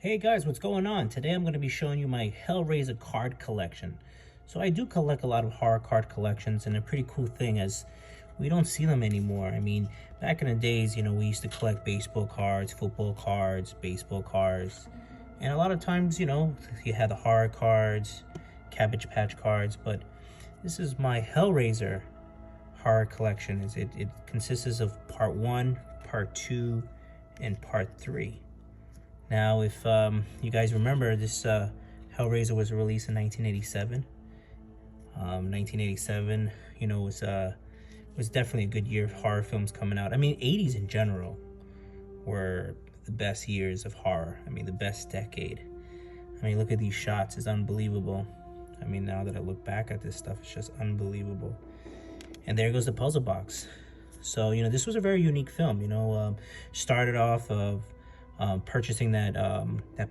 Hey guys, what's going on? Today I'm going to be showing you my Hellraiser card collection. So I do collect a lot of horror card collections, and a pretty cool thing is we don't see them anymore. I mean, back in the days, we used to collect baseball cards, football cards, baseball cards. And a lot of times, you had the horror cards, Cabbage Patch cards, but this is my Hellraiser horror collection. It consists of part 1, part 2, and part 3. Now, if you guys remember, this Hellraiser was released in 1987. 1987, was definitely a good year of horror films coming out. I mean, 80s in general were the best years of horror. I mean, the best decade. I mean, look at these shots. It's unbelievable. I mean, now that I look back at this stuff, it's just unbelievable. And there goes the puzzle box. So, this was a very unique film. Started off of purchasing that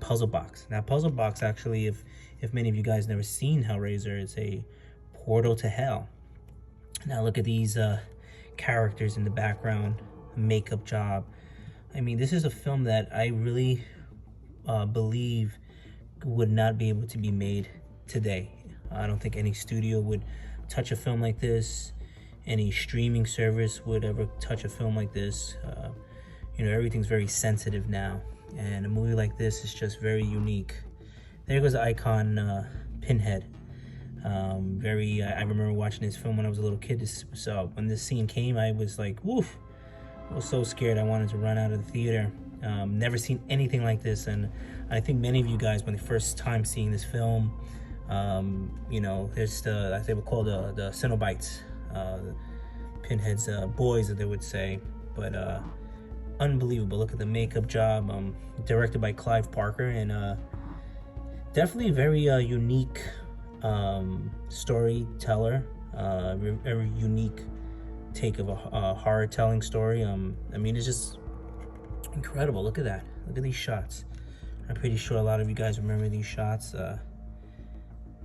puzzle box. That puzzle box, actually, if many of you guys never seen Hellraiser, it's a portal to hell. Now look at these characters in the background, makeup job. I mean, this is a film that I really believe would not be able to be made today. I don't think any studio would touch a film like this. Any streaming service would ever touch a film like this. Everything's very sensitive now, and a movie like this is just very unique. There goes the icon Pinhead. I remember watching this film when I was a little kid. So when this scene came, I was like, woof. I was so scared I wanted to run out of the theater. Never seen anything like this, and I think many of you guys, when the first time seeing this film, there's as they would call the Cenobites, Pinhead's boys, that they would say, but unbelievable. Look at the makeup job. Directed by Clive Parker, and definitely a very unique storyteller. Very unique take of a horror telling story. I mean, it's just incredible. Look at that. Look at these shots. I'm pretty sure a lot of you guys remember these shots.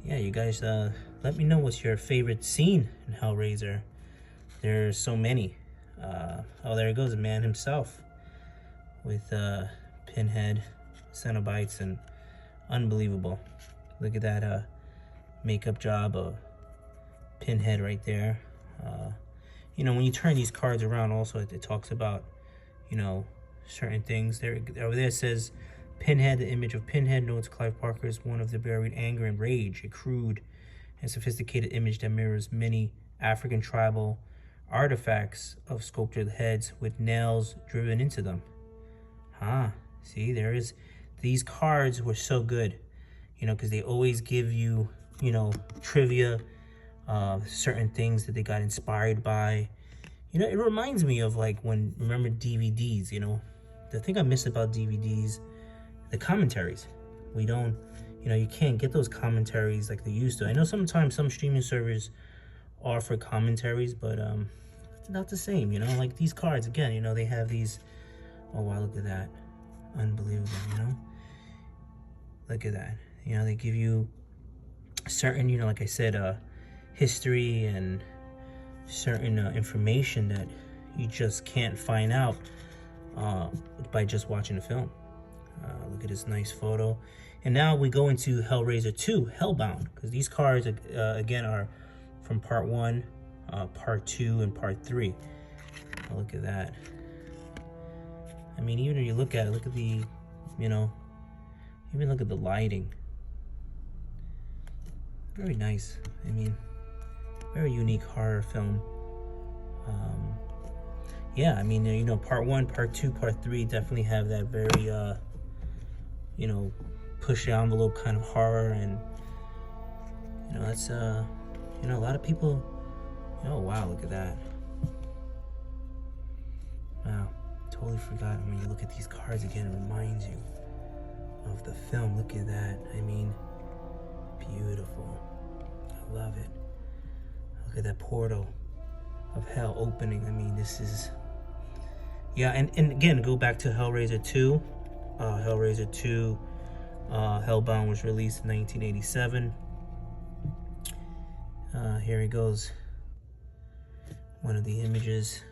Yeah, you guys let me know what's your favorite scene in Hellraiser. There's so many. Oh, there he goes, the man himself with Pinhead, Cenobites, and unbelievable. Look at that makeup job of Pinhead right there. When you turn these cards around, also it talks about, certain things. Over there it says, Pinhead, the image of Pinhead notes Clive Parker is one of the buried anger and rage, a crude and sophisticated image that mirrors many African tribal artifacts of sculptured heads with nails driven into them. See, there is, these cards were so good, because they always give you, trivia, certain things that they got inspired by. It reminds me of remember DVDs, the thing I miss about DVDs, the commentaries. We don't, you can't get those commentaries like they used to. I know sometimes some streaming servers offer commentaries, but it's not the same, like these cards again, they have these. Oh wow, look at that. Unbelievable, look at that. They give you certain, like I said, history and certain information that you just can't find out by just watching the film. Look at this nice photo. And now we go into Hellraiser II, Hellbound, because these cards again are from part 1, part 2, and part 3. Look at that. I mean, even when you look at it, look at the, even look at the lighting. Very nice. I mean, very unique horror film. Yeah, I mean, part 1, part 2, part 3 definitely have that very, push the envelope kind of horror, and, that's, a lot of people, oh, wow, look at that. Wow, totally forgot. When you look at these cards again, it reminds you of the film. Look at that. I mean, beautiful. I love it. Look at that portal of hell opening. I mean, this is, yeah, and again, go back to Hellraiser 2. Hellraiser 2, Hellbound was released in 1987. Here he goes. One of the images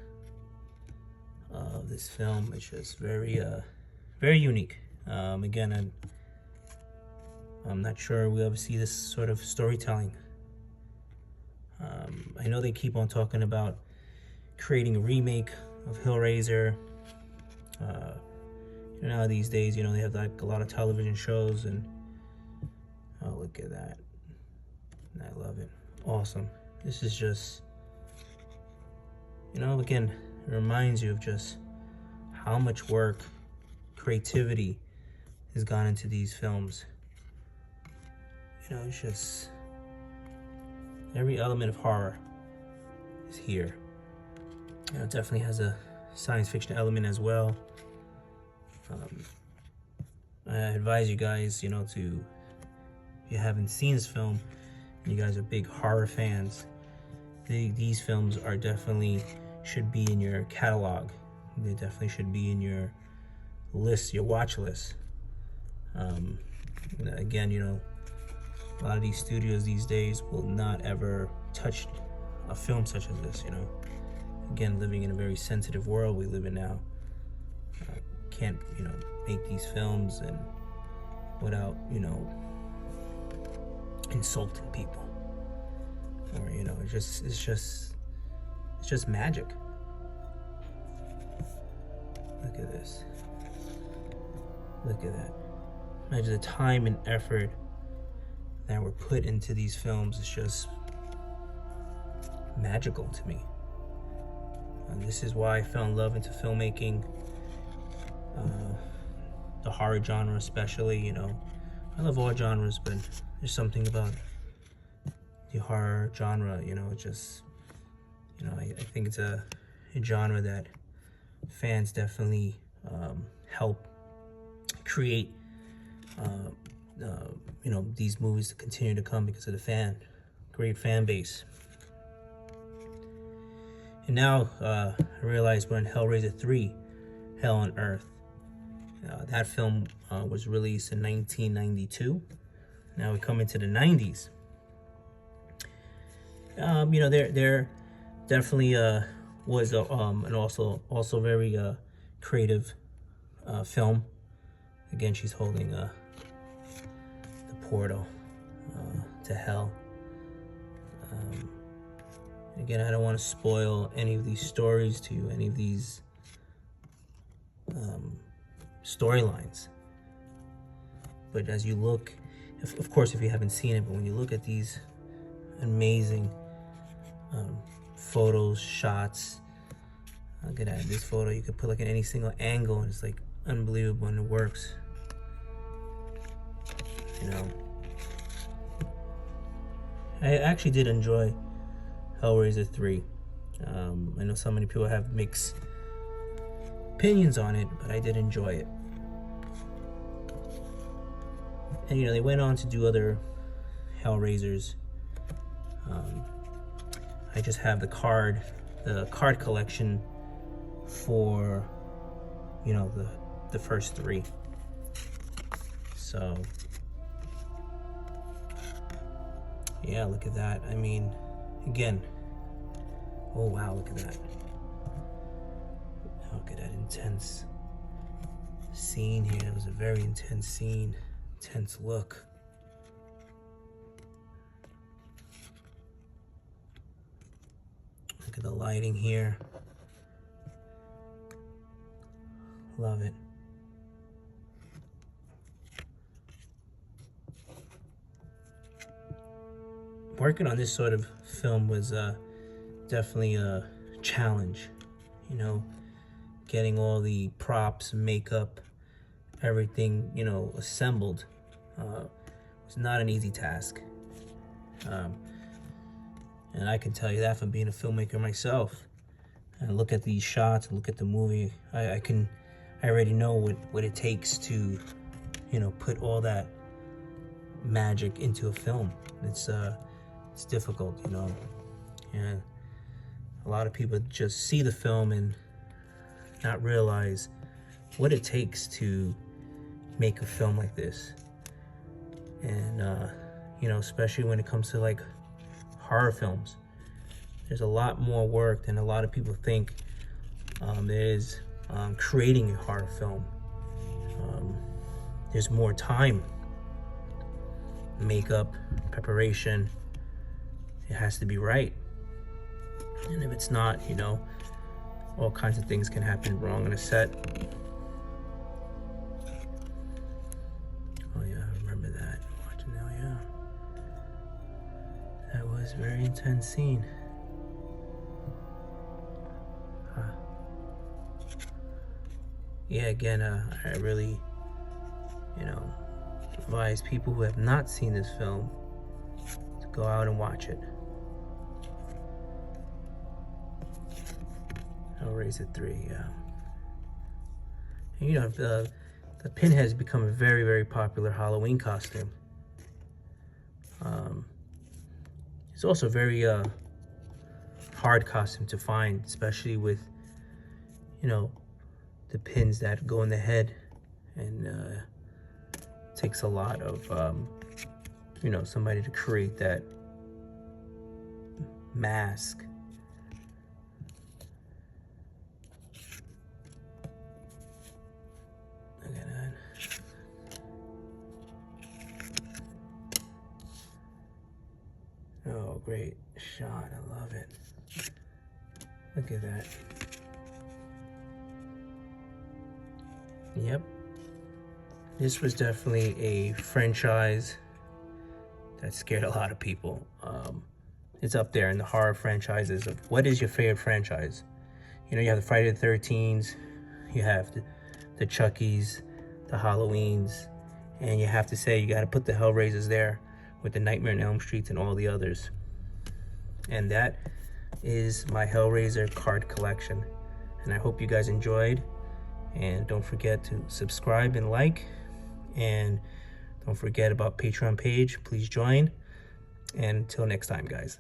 of this film is just very, very unique. Again, I'm not sure we'll ever see this sort of storytelling. I know they keep on talking about creating a remake of Hellraiser. You know, these days, you know, they have like a lot of television shows, and oh, look at that. I love it. Awesome. This is just, you know, again, it reminds you of just how much work, creativity has gone into these films. You know, it's just every element of horror is here. You know, it definitely has a science fiction element as well. I advise you guys, you know, to, if you haven't seen this film and you guys are big horror fans, these films are definitely should be in your catalog. They definitely should be in your list, your watch list. Again, you know, a lot of these studios these days will not ever touch a film such as this, you know. Again, living in a very sensitive world we live in now. Can't, you know, make these films and without, you know, insulting people. Or, you know, it's just magic. Look at this. Look at that. Imagine the time and effort that were put into these films. It's just magical to me. And this is why I fell in love into filmmaking, the horror genre especially. You know, I love all genres, but there's something about the horror genre, you know, just, you know, I think it's a genre that fans definitely help create, you know, these movies to continue to come because of the great fan base. And now I realize we're in Hellraiser III, Hell on Earth. That film was released in 1992. Now we come into the 90s. You know, there definitely was an also very creative film. Again, she's holding the portal to hell. Again, I don't want to spoil any of these stories to you, any of these storylines. But as you look, of course, if you haven't seen it, but when you look at these amazing photos, shots, look at that. This photo, you could put like in any single angle, and it's like unbelievable, and it works. You know, I actually did enjoy Hellraiser 3. I know so many people have mixed opinions on it, but I did enjoy it. And you know, they went on to do other Hellraisers. I just have the card collection for, you know, the first three. So yeah, look at that. I mean, again, oh wow, look at that. Look at that intense scene here. It was a very intense scene, intense look. Look at the lighting here. Love it. Working on this sort of film was definitely a challenge. You know, getting all the props, makeup, everything, you know, assembled was not an easy task. And I can tell you that from being a filmmaker myself. And look at these shots, look at the movie. I already know what it takes to, you know, put all that magic into a film. It's difficult, you know. And a lot of people just see the film and not realize what it takes to make a film like this. And you know, especially when it comes to like horror films, there's a lot more work than a lot of people think there is creating a horror film. there's more time. Makeup, preparation, it has to be right. And if it's not, you know, all kinds of things can happen wrong on a set. Oh yeah, I remember that. Watching now, yeah. That was a very intense scene. Yeah, again, I really, you know, advise people who have not seen this film to go out and watch it. Hellraiser 3, yeah. And, you know, the Pinhead has become a very, very popular Halloween costume. It's also a very hard costume to find, especially with, you know, the pins that go in the head, and takes a lot of you know, somebody to create that mask. Look at that. Oh, great shot, I love it. Look at that. Yep, this was definitely a franchise that scared a lot of people. It's up there in the horror franchises of what is your favorite franchise. You know, you have the Friday the 13s, you have the Chuckies, the Halloweens, and you have to say you got to put the Hellraisers there with the Nightmare on Elm Street and all the others. And that is my Hellraiser card collection, and I hope you guys enjoyed. And don't forget to subscribe and like, and don't forget about Patreon page. Please join, and until next time, guys.